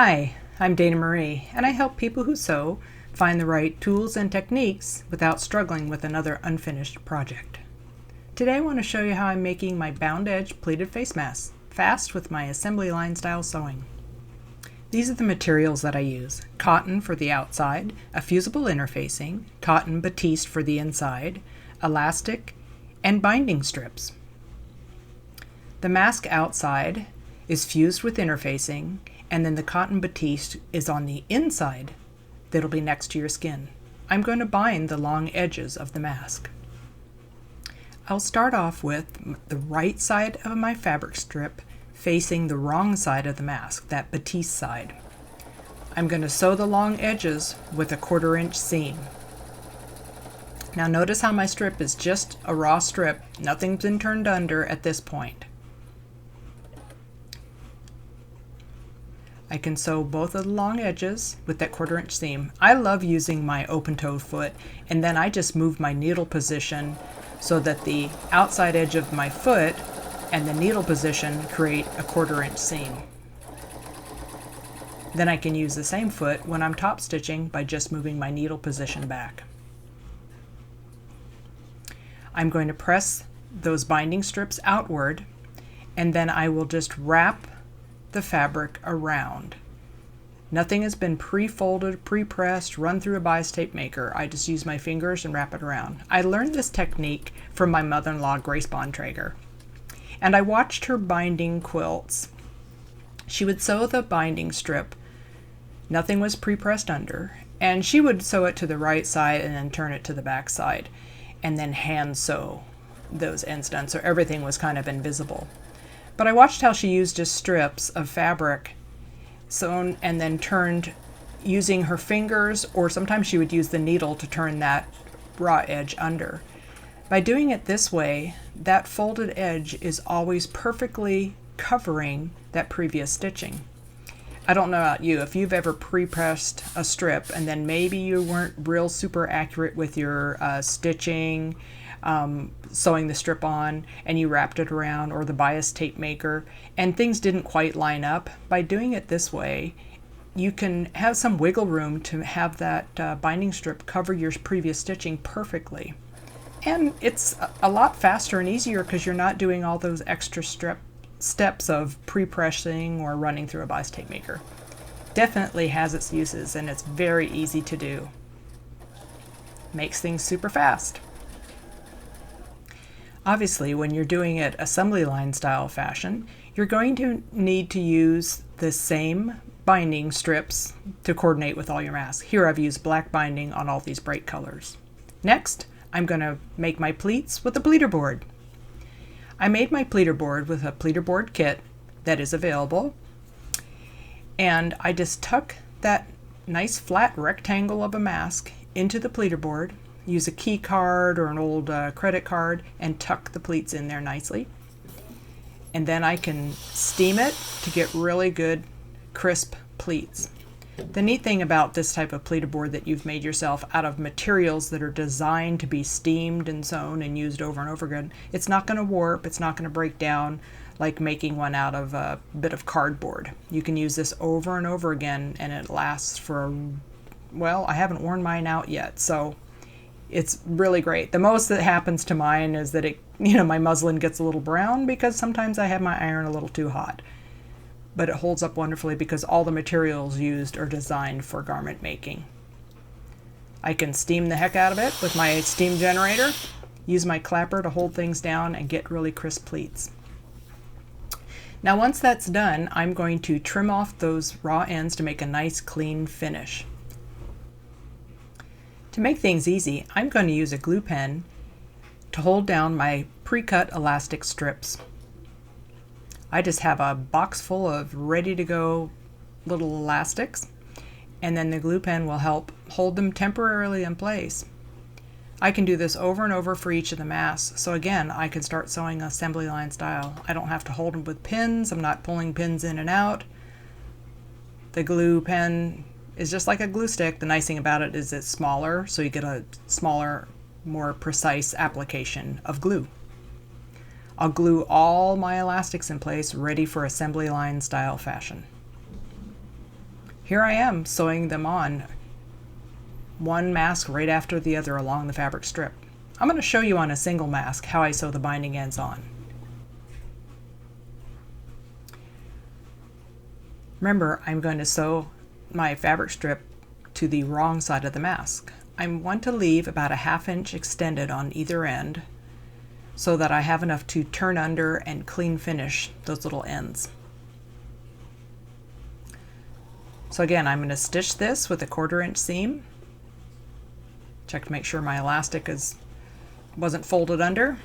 Hi, I'm Dana Marie, and I help people who sew find the right tools and techniques without struggling with another unfinished project. Today I want to show you how I'm making my Bound Edge Pleated Face mask fast with my assembly line style sewing. These are the materials that I use: cotton for the outside, a fusible interfacing, cotton batiste for the inside, elastic, and binding strips. The mask outside is fused with interfacing, and then the cotton batiste is on the inside that'll be next to your skin. I'm going to bind the long edges of the mask. I'll start off with the right side of my fabric strip facing the wrong side of the mask, that batiste side. I'm going to sew the long edges with a 1/4 inch seam. Now notice how my strip is just a raw strip. Nothing's been turned under at this point. I can sew both of the long edges with that 1/4 inch seam. I love using my open-toed foot, and then I just move my needle position so that the outside edge of my foot and the needle position create a 1/4 inch seam. Then I can use the same foot when I'm top stitching by just moving my needle position back. I'm going to press those binding strips outward, and then I will just wrap the fabric around. Nothing has been pre-folded, pre-pressed, run through a bias tape maker. I just use my fingers and wrap it around. I learned this technique from my mother-in-law, Grace Bontrager, and I watched her binding quilts. She would sew the binding strip. Nothing was pre-pressed under, and she would sew it to the right side and then turn it to the back side, and then hand sew those ends done, so everything was kind of invisible. But I watched how she used just strips of fabric sewn and then turned using her fingers, or sometimes she would use the needle to turn that raw edge under. By doing it this way, that folded edge is always perfectly covering that previous stitching. I don't know about you, if you've ever pre-pressed a strip and then maybe you weren't real super accurate with your stitching, sewing the strip on, and you wrapped it around, or the bias tape maker, and things didn't quite line up. By doing it this way, you can have some wiggle room to have that binding strip cover your previous stitching perfectly. And it's a lot faster and easier because you're not doing all those extra steps of pre-pressing or running through a bias tape maker. Definitely has its uses, and it's very easy to do. Makes things super fast. Obviously, when you're doing it assembly line style fashion, you're going to need to use the same binding strips to coordinate with all your masks. Here I've used black binding on all these bright colors. Next, I'm going to make my pleats with the Pleater Board. I made my Pleater Board with a Pleater Board kit that is available, and I just tuck that nice flat rectangle of a mask into the Pleater Board, use a key card or an old credit card, and tuck the pleats in there nicely. And then I can steam it to get really good crisp pleats. The neat thing about this type of Pleater Board that you've made yourself out of materials that are designed to be steamed and sewn and used over and over again, it's not going to warp, it's not going to break down like making one out of a bit of cardboard. You can use this over and over again, and it lasts for, well, I haven't worn mine out yet, so it's really great. The most that happens to mine is that my muslin gets a little brown because sometimes I have my iron a little too hot. But it holds up wonderfully because all the materials used are designed for garment making. I can steam the heck out of it with my steam generator, use my clapper to hold things down, and get really crisp pleats. Now once that's done, I'm going to trim off those raw ends to make a nice clean finish. To make things easy, I'm going to use a glue pen to hold down my pre-cut elastic strips. I just have a box full of ready-to-go little elastics, and then the glue pen will help hold them temporarily in place. I can do this over and over for each of the masks, so again, I can start sewing assembly line style. I don't have to hold them with pins. I'm not pulling pins in and out. The glue pen is just like a glue stick. The nice thing about it is it's smaller, so you get a smaller, more precise application of glue. I'll glue all my elastics in place, ready for assembly line style fashion. here I am sewing them on, one mask right after the other along the fabric strip. I'm going to show you on a single mask how I sew the binding ends on. Remember, I'm going to sew my fabric strip to the wrong side of the mask. I want to leave about a 1/2 inch extended on either end so that I have enough to turn under and clean finish those little ends. So again, I'm going to stitch this with a 1/4 inch seam. Check to make sure my elastic wasn't folded under,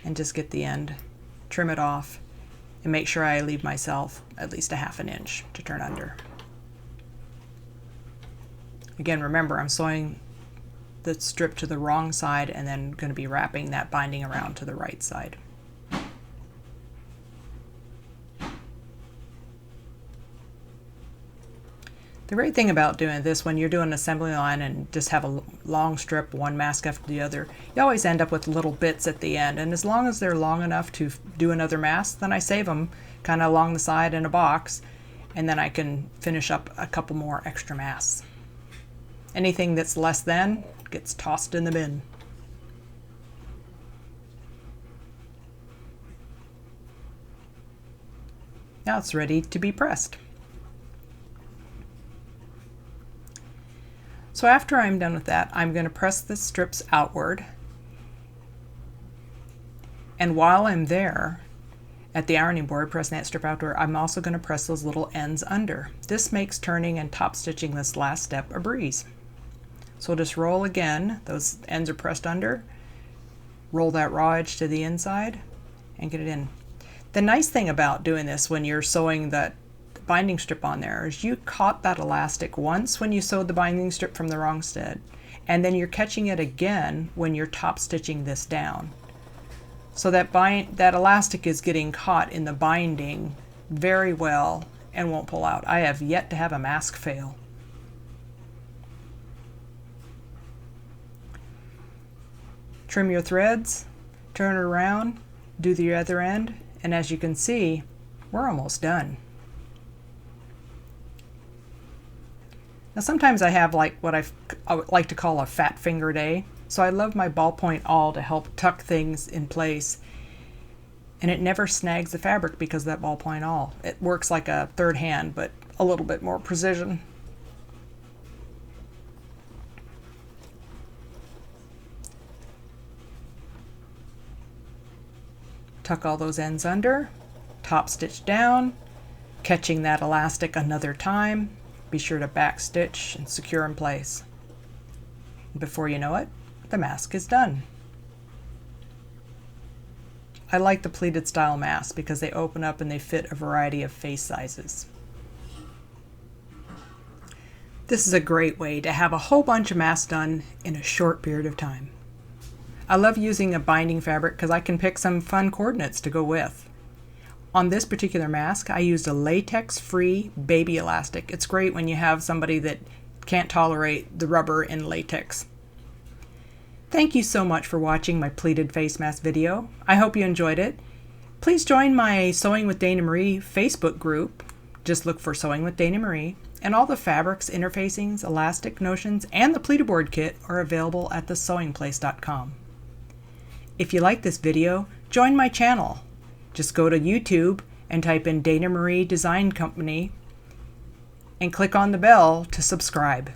and just get the end, trim it off, and make sure I leave myself at least a 1/2 inch to turn under. Again, remember, I'm sewing the strip to the wrong side and then going to be wrapping that binding around to the right side. The great thing about doing this, when you're doing an assembly line and just have a long strip, one mask after the other, you always end up with little bits at the end. And as long as they're long enough to do another mask, then I save them kind of along the side in a box, and then I can finish up a couple more extra masks. Anything that's less than gets tossed in the bin. Now it's ready to be pressed. So after I'm done with that, I'm going to press the strips outward. And while I'm there at the ironing board pressing that strip outward, I'm also going to press those little ends under. This makes turning and top stitching this last step a breeze. So we'll just roll again. Those ends are pressed under. Roll that raw edge to the inside and get it in. The nice thing about doing this when you're sewing that binding strip on there is you caught that elastic once when you sewed the binding strip from the wrong side, and then you're catching it again when you're top stitching this down. So that elastic is getting caught in the binding very well and won't pull out. I have yet to have a mask fail. Trim your threads, turn it around, do the other end, and as you can see, we're almost done. Now sometimes I have like what I would like to call a fat finger day, so I love my ballpoint awl to help tuck things in place, and it never snags the fabric because of that ballpoint awl. It works like a third hand, but a little bit more precision. Tuck all those ends under, top stitch down, catching that elastic another time. Be sure to back stitch and secure in place. Before you know it, the mask is done. I like the pleated style masks because they open up and they fit a variety of face sizes. This is a great way to have a whole bunch of masks done in a short period of time. I love using a binding fabric because I can pick some fun coordinates to go with. On this particular mask, I used a latex-free baby elastic. It's great when you have somebody that can't tolerate the rubber in latex. Thank you so much for watching my pleated face mask video. I hope you enjoyed it. Please join my Sewing with Dana Marie Facebook group. Just look for Sewing with Dana Marie. And all the fabrics, interfacings, elastic notions, and the Pleater Board kit are available at thesewingplace.com. If you like this video, join my channel. Just go to YouTube and type in Dana Marie Design Company and click on the bell to subscribe.